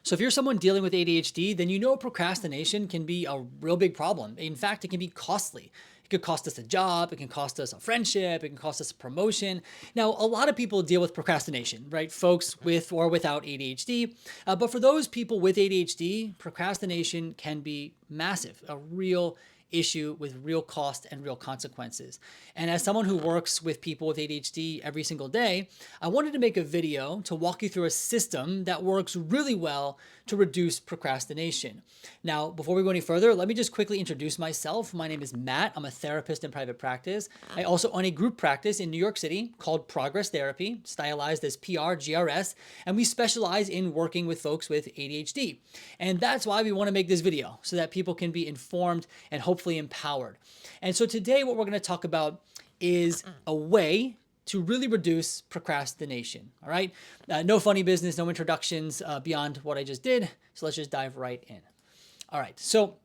So if you're someone dealing with ADHD, then you know procrastination can be a real big problem. In fact, it can be costly. It could cost us a job, it can cost us a friendship, it can cost us a promotion. Now, a lot of people deal with procrastination, right? Folks with or without ADHD. But for those people with ADHD, procrastination can be massive, a real issue with real cost and real consequences. And as someone who works with people with ADHD every single day, I wanted to make a video to walk you through a system that works really well to reduce procrastination. Now, before we go any further, let me just quickly introduce myself. My name is Matt. I'm a therapist in private practice. I also own a group practice in New York City called Progress Therapy, stylized as PRGRS, and we specialize in working with folks with ADHD. And that's why we want to make this video, so that people can be informed and hopefully empowered. And so today what we're going to talk about is a way to really reduce procrastination. All right. No funny business, no introductions beyond what I just did. So let's just dive right in. All right. So,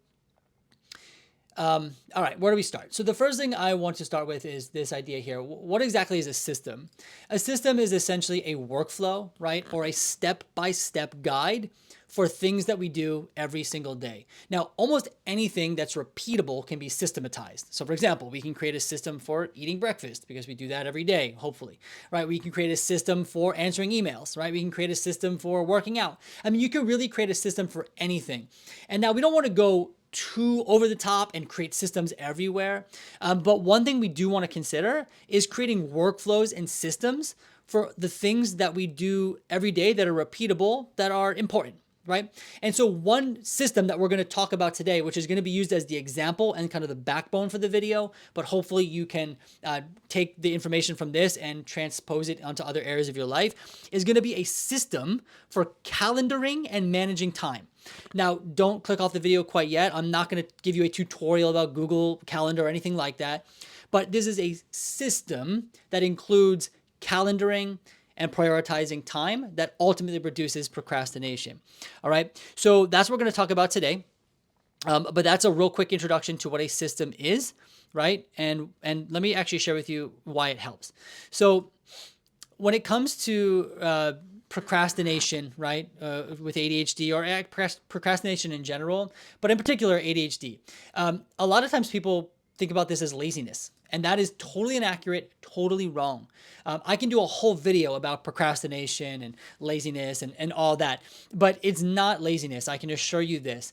all right, where do we start? So the first thing I want to start with is this idea here. What exactly is a system? A system is essentially a workflow, right? Or a step-by-step guide for things that we do every single day. Now, almost anything that's repeatable can be systematized. So for example, we can create a system for eating breakfast because we do that every day, hopefully, right? We can create a system for answering emails, right? We can create a system for working out. I mean, you can really create a system for anything. And now we don't want to go too over the top and create systems everywhere. But one thing we do want to consider is creating workflows and systems for the things that we do every day that are repeatable, that are important. Right? And so one system that we're going to talk about today, which is going to be used as the example and kind of the backbone for the video, but hopefully you can take the information from this and transpose it onto other areas of your life, is going to be a system for calendaring and managing time. Now, don't click off the video quite yet. I'm not going to give you a tutorial about Google Calendar or anything like that, but this is a system that includes calendaring and prioritizing time that ultimately reduces procrastination. All right, so that's what we're going to talk about today. But that's a real quick introduction to what a system is, right? And let me actually share with you why it helps. So when it comes to procrastination, right, with ADHD or procrastination in general, but in particular ADHD, a lot of times people think about this as laziness. And that is totally inaccurate, totally wrong. I can do a whole video about procrastination and laziness and all that, but it's not laziness. I can assure you this.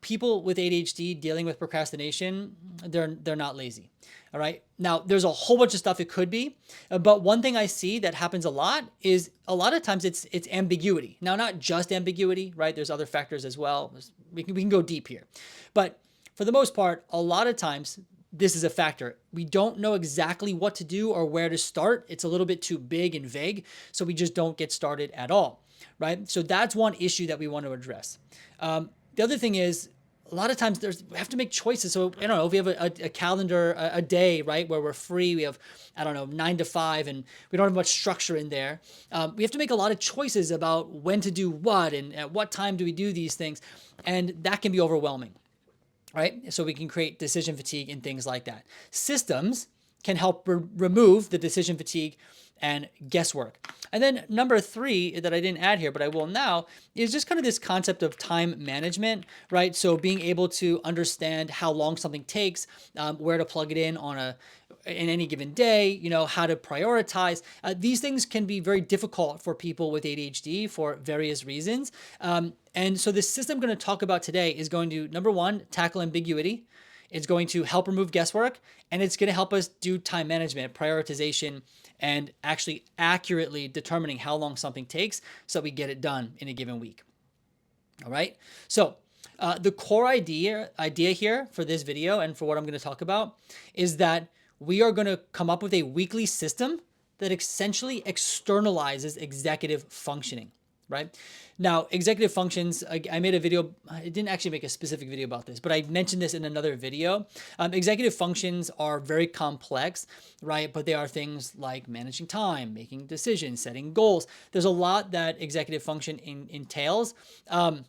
People with ADHD dealing with procrastination, they're not lazy. All right. Now, there's a whole bunch of stuff it could be, but one thing I see that happens a lot is a lot of times it's ambiguity. Now, not just ambiguity, right? There's other factors as well. We can go deep here, but for the most part, a lot of times this is a factor. We don't know exactly what to do or where to start. It's a little bit too big and vague, so we just don't get started at all, right? So that's one issue that we want to address. The other thing is, a lot of times we have to make choices. So I don't know if we have a calendar, a day, right, where we're free, we have, 9 to 5, and we don't have much structure in there. We have to make a lot of choices about when to do what and at what time do we do these things, and that can be overwhelming. Right? So we can create decision fatigue and things like that. Systems can help remove the decision fatigue and guesswork. And then number 3 that I didn't add here, but I will now, is just kind of this concept of time management, right? So being able to understand how long something takes, where to plug it in in any given day, how to prioritize. These things can be very difficult for people with ADHD for various reasons. And so the system I'm going to talk about today is going to, number 1, tackle ambiguity. It's going to help remove guesswork, and it's going to help us do time management, prioritization, and actually accurately determining how long something takes so we get it done in a given week. All right. So the core idea here for this video and for what I'm going to talk about is that we are going to come up with a weekly system that essentially externalizes executive functioning. Right? Now, executive functions, I made a video. I didn't actually make a specific video about this, but I mentioned this in another video. Executive functions are very complex, right? But they are things like managing time, making decisions, setting goals. There's a lot that executive function entails. But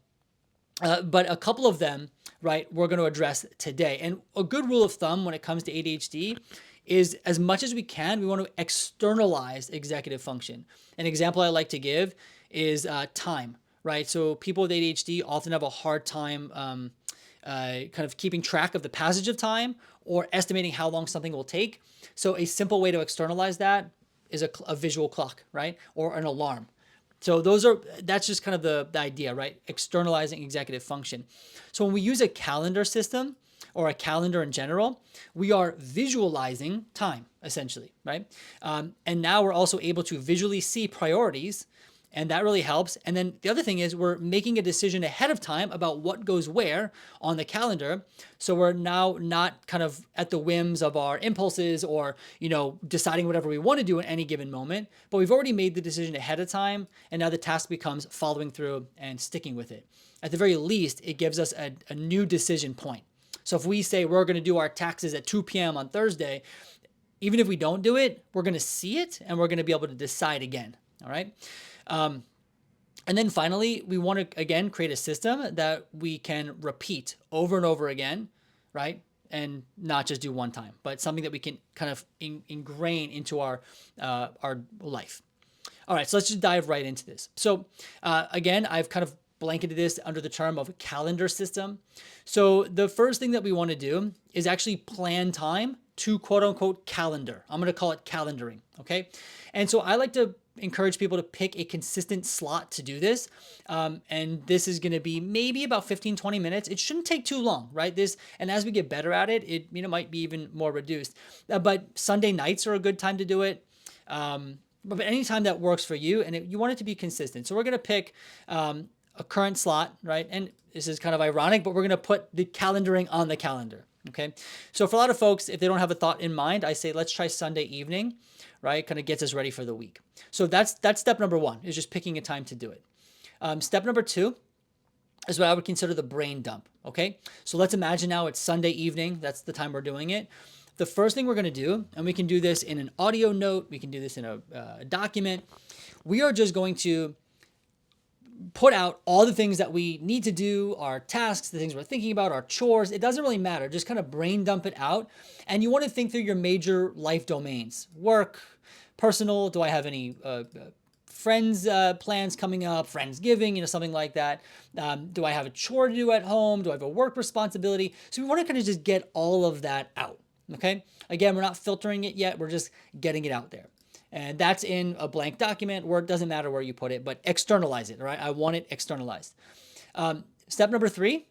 a couple of them, right, we're going to address today. And a good rule of thumb when it comes to ADHD is, as much as we can, we want to externalize executive function. An example I like to give is time, right? So people with ADHD often have a hard time kind of keeping track of the passage of time or estimating how long something will take. So a simple way to externalize that is a visual clock, right? Or an alarm. So that's just kind of the idea, right? Externalizing executive function. So when we use a calendar system or a calendar in general, we are visualizing time essentially, right? And now we're also able to visually see priorities, and that really helps. And then the other thing is we're making a decision ahead of time about what goes where on the calendar. So we're now not kind of at the whims of our impulses or, deciding whatever we want to do at any given moment, but we've already made the decision ahead of time. And now the task becomes following through and sticking with it. At the very least, it gives us a new decision point. So if we say we're going to do our taxes at 2 p.m. on Thursday, even if we don't do it, we're going to see it and we're going to be able to decide again. All right. And then finally, we want to, again, create a system that we can repeat over and over again, right? And not just do one time, but something that we can kind of ingrain into our life. All right, so let's just dive right into this. So again, I've kind of blanketed this under the term of calendar system. So the first thing that we want to do is actually plan time to quote unquote calendar. I'm going to call it calendaring. Okay. And so I like to encourage people to pick a consistent slot to do this. And this is going to be maybe about 15, 20 minutes. It shouldn't take too long, right? And as we get better at it, it might be even more reduced. But Sunday nights are a good time to do it. But any time that works for you, and you want it to be consistent. So we're going to pick a current slot, right? And this is kind of ironic, but we're going to put the calendaring on the calendar. Okay. So for a lot of folks, if they don't have a thought in mind, I say, let's try Sunday evening, right? Kind of gets us ready for the week. So that's step number one, is just picking a time to do it. Step number two is what I would consider the brain dump. Okay. So let's imagine now it's Sunday evening. That's the time we're doing it. The first thing we're going to do, and we can do this in an audio note, we can do this in a document. We are just going to put out all the things that we need to do, our tasks, the things we're thinking about, our chores. It doesn't really matter. Just kind of brain dump it out. And you want to think through your major life domains: work, personal. Do I have any friends plans coming up, Friendsgiving, something like that? Do I have a chore to do at home? Do I have a work responsibility? So we want to kind of just get all of that out. Okay. Again, we're not filtering it yet. We're just getting it out there. And that's in a blank document where it doesn't matter where you put it, but externalize it, right? I want it externalized. Step number three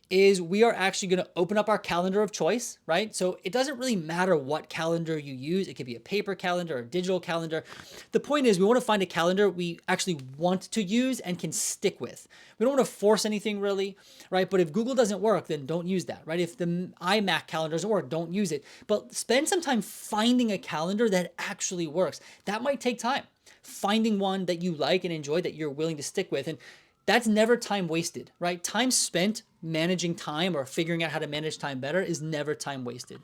is we are actually going to open up our calendar of choice, right? So it doesn't really matter what calendar you use. It could be a paper calendar or a digital calendar. The point is we want to find a calendar we actually want to use and can stick with. We don't want to force anything really, right? But if Google doesn't work, then don't use that, right? If the iMac calendar doesn't work, don't use it. But spend some time finding a calendar that actually works. That might take time. Finding one that you like and enjoy that you're willing to stick with. And that's never time wasted, right? Time spent managing time or figuring out how to manage time better is never time wasted.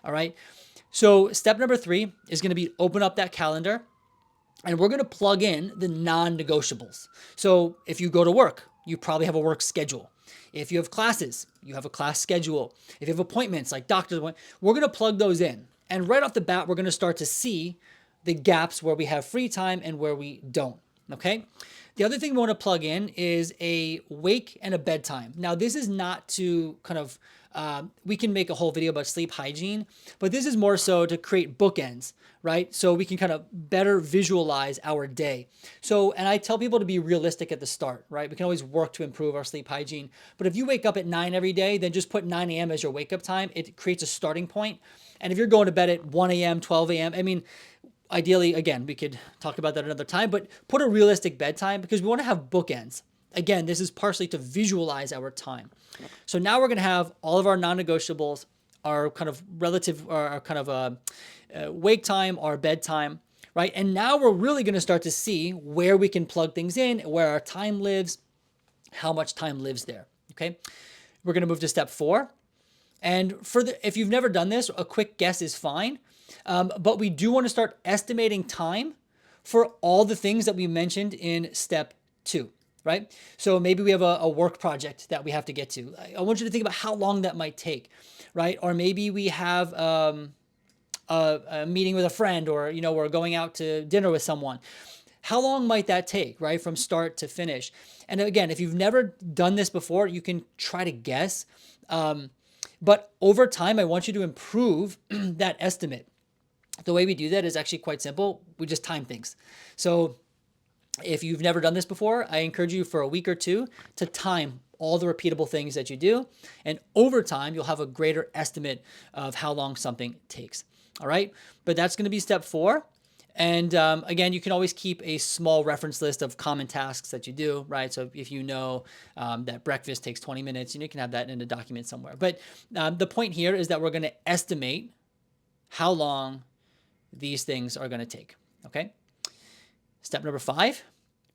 All right. So step number three is going to be open up that calendar, and we're going to plug in the non-negotiables. So if you go to work, you probably have a work schedule. If you have classes, you have a class schedule. If you have appointments like doctor's appointments, we're going to plug those in. And right off the bat, we're going to start to see the gaps where we have free time and where we don't. Okay. The other thing we want to plug in is a wake and a bedtime. Now, this is not to kind of, we can make a whole video about sleep hygiene, but this is more so to create bookends, right? So we can kind of better visualize our day. So, and I tell people to be realistic at the start, right? We can always work to improve our sleep hygiene. But if you wake up at 9 every day, then just put 9 a.m. as your wake up time. It creates a starting point. And if you're going to bed at 1 a.m., 12 a.m., I mean, ideally, again, we could talk about that another time, but put a realistic bedtime because we want to have bookends. Again, this is partially to visualize our time. So now we're going to have all of our non-negotiables, our kind of relative, our kind of wake time, our bedtime, right? And now we're really going to start to see where we can plug things in, where our time lives, how much time lives there. Okay. We're going to move to step 4. And if you've never done this, a quick guess is fine. But we do want to start estimating time for all the things that we mentioned in step 2, right? So maybe we have a work project that we have to get to. I want you to think about how long that might take, right? Or maybe we have a meeting with a friend, or we're going out to dinner with someone. How long might that take, right? From start to finish. And again, if you've never done this before, you can try to guess. But over time, I want you to improve that estimate. The way we do that is actually quite simple. We just time things. So if you've never done this before, I encourage you for a week or two to time all the repeatable things that you do. And over time, you'll have a greater estimate of how long something takes. All right. But that's going to be step 4. And again, you can always keep a small reference list of common tasks that you do, right? So if you know that breakfast takes 20 minutes, you can have that in a document somewhere. But the point here is that we're going to estimate how long these things are going to take, okay? Step number 5,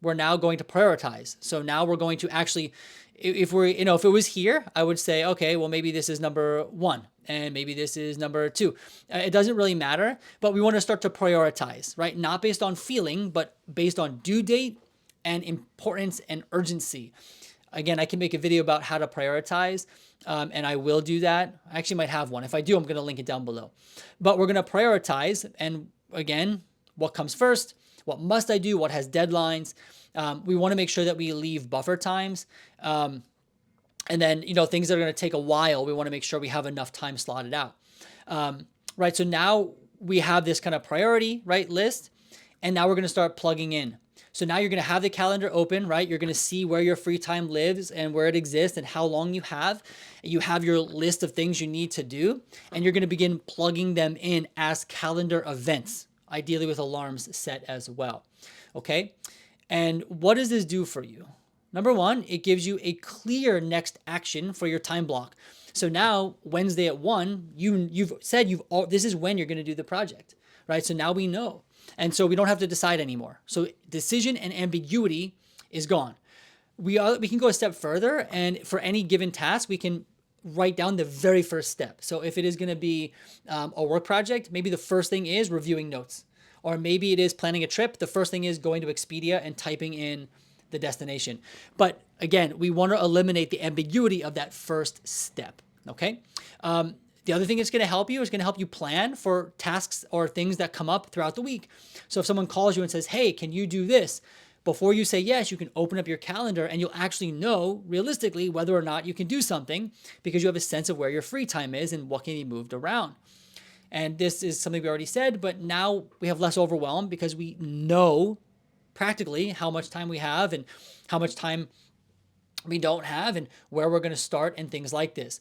we're now going to prioritize. So now we're going to actually, if we're, if it was here, I would say, okay, well, maybe this is number 1 and maybe this is number 2. It doesn't really matter, but we want to start to prioritize, right? Not based on feeling, but based on due date and importance and urgency. Again, I can make a video about how to prioritize, and I will do that. I actually might have one. If I do, I'm going to link it down below. But we're going to prioritize, and again, what comes first? What must I do? What has deadlines? We want to make sure that we leave buffer times. And then, things that are going to take a while, we want to make sure we have enough time slotted out. Right. So now we have this kind of priority, right, list. And now we're going to start plugging in. So now you're going to have the calendar open, right? You're going to see where your free time lives and where it exists and how long you have. You have your list of things you need to do, and you're going to begin plugging them in as calendar events, ideally with alarms set as well. Okay. And what does this do for you? Number 1, it gives you a clear next action for your time block. So now Wednesday at 1, you've said this is when you're going to do the project, right? So now we know. And so we don't have to decide anymore. So decision and ambiguity is gone. We can go a step further, and for any given task, we can write down the very first step. So if it is going to be a work project, maybe the first thing is reviewing notes. Or maybe it is planning a trip. The first thing is going to Expedia and typing in the destination. But again, we want to eliminate the ambiguity of that first step. Okay. The other thing it's going to help you is going to help you plan for tasks or things that come up throughout the week. So if someone calls you and says, hey, can you do this? Before you say yes, you can open up your calendar and you'll actually know realistically whether or not you can do something, because you have a sense of where your free time is and what can be moved around. And this is something we already said, but now we have less overwhelm because we know practically how much time we have and how much time we don't have and where we're going to start and things like this.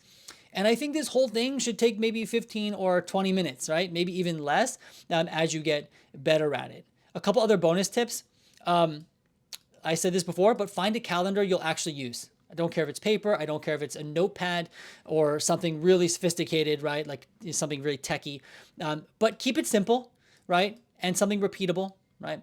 And I think this whole thing should take maybe 15 or 20 minutes, right? Maybe even less as you get better at it. A couple other bonus tips. I said this before, but find a calendar you'll actually use. I don't care if it's paper. I don't care if it's a notepad or something really sophisticated, right? Like something really techy. But keep it simple, right? And something repeatable, right?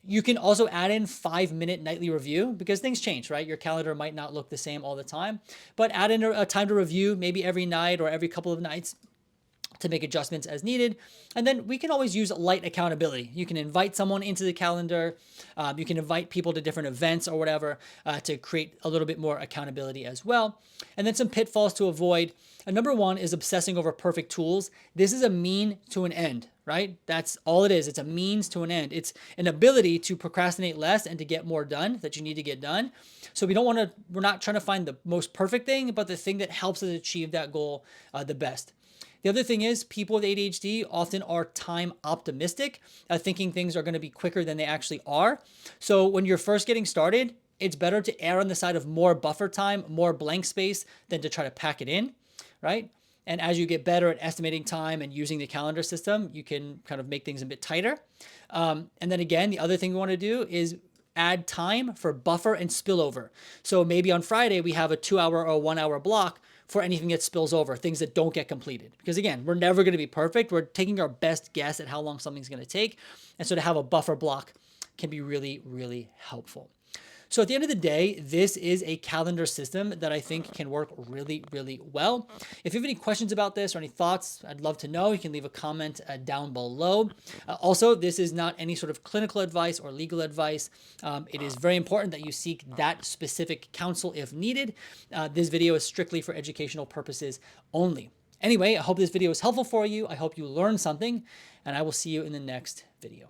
You can also add in 5-minute nightly review because things change, right? Your calendar might not look the same all the time, but add in a time to review maybe every night or every couple of nights to make adjustments as needed. And then we can always use light accountability. You can invite someone into the calendar. You can invite people to different events or whatever to create a little bit more accountability as well. And then some pitfalls to avoid. Number 1 is obsessing over perfect tools. This is a mean to an end, right? That's all it is. It's a means to an end. It's an ability to procrastinate less and to get more done that you need to get done. So we're not trying to find the most perfect thing, but the thing that helps us achieve that goal the best. The other thing is people with ADHD often are time optimistic, thinking things are going to be quicker than they actually are. So when you're first getting started, it's better to err on the side of more buffer time, more blank space than to try to pack it in, right? And as you get better at estimating time and using the calendar system, you can kind of make things a bit tighter. And then again, the other thing we want to do is add time for buffer and spillover. So maybe on Friday, we have a 2-hour or 1-hour block for anything that spills over, things that don't get completed. Because again, we're never going to be perfect. We're taking our best guess at how long something's going to take. And so to have a buffer block can be really, really helpful. So at the end of the day, this is a calendar system that I think can work really, really well. If you have any questions about this or any thoughts, I'd love to know. You can leave a comment down below. Also, this is not any sort of clinical advice or legal advice. It is very important that you seek that specific counsel if needed. This video is strictly for educational purposes only. Anyway, I hope this video is helpful for you. I hope you learned something, and I will see you in the next video.